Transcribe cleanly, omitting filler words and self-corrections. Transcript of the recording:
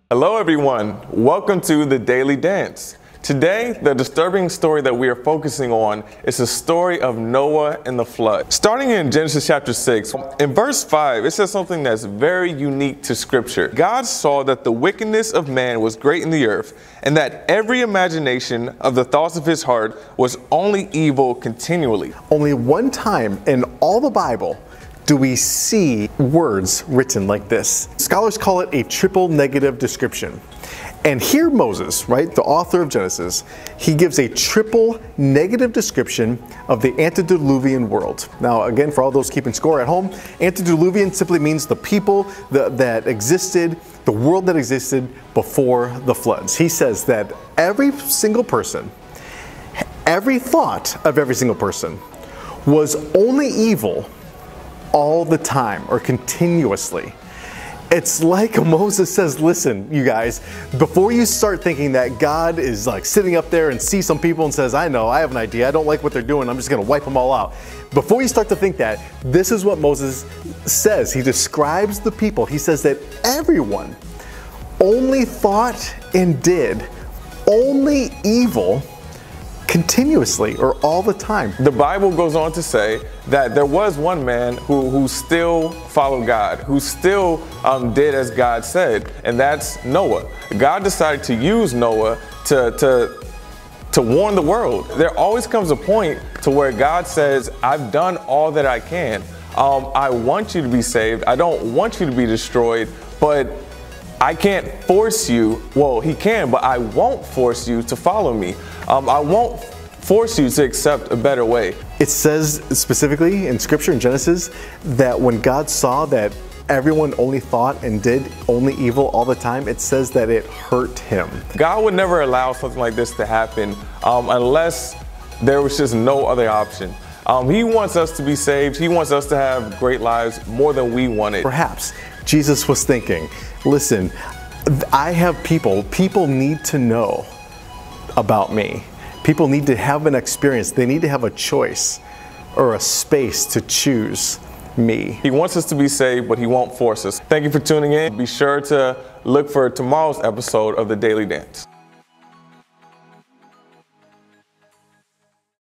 Hello everyone, welcome to the Daily Dance. Today, the disturbing story that we are focusing on is the story of Noah and the flood. Starting in Genesis chapter 6, in verse 5, it says something that's very unique to Scripture. God saw that the wickedness of man was great in the earth, and that every imagination of the thoughts of his heart was only evil continually. Only one time in all the Bible do we see words written like this. Scholars call it a triple negative description. And here Moses, right, the author of Genesis, he gives a triple negative description of the antediluvian world. Now, again, for all those keeping score at home, antediluvian simply means the people that existed, the world that existed before the floods. He says that every single person, every thought of every single person was only evil all the time or continuously. It's like Moses says, listen, you guys, before you start thinking that God is like sitting up there and sees some people and says, I know, I have an idea, I don't like what they're doing, I'm just going to wipe them all out. Before you start to think that, this is what Moses says. He describes the people. He says that everyone only thought and did only evil continuously or all the time. The Bible goes on to say that there was one man who still followed God, who still did as God said, and that's Noah. God decided to use Noah to warn the world. There always comes a point to where God says, I've done all that I can. I want you to be saved. I don't want you to be destroyed, but I can't force you. Well, he can, but I won't force you to follow me. I won't force you to accept a better way. It says specifically in Scripture in Genesis that when God saw that everyone only thought and did only evil all the time, it says that it hurt him. God would never allow something like this to happen unless there was just no other option. He wants us to be saved. He wants us to have great lives more than we wanted. Perhaps Jesus was thinking, listen, I have people need to know about me. People need to have an experience. They need to have a choice or a space to choose me. He wants us to be saved, but he won't force us. Thank you for tuning in. Be sure to look for tomorrow's episode of the Daily Dance.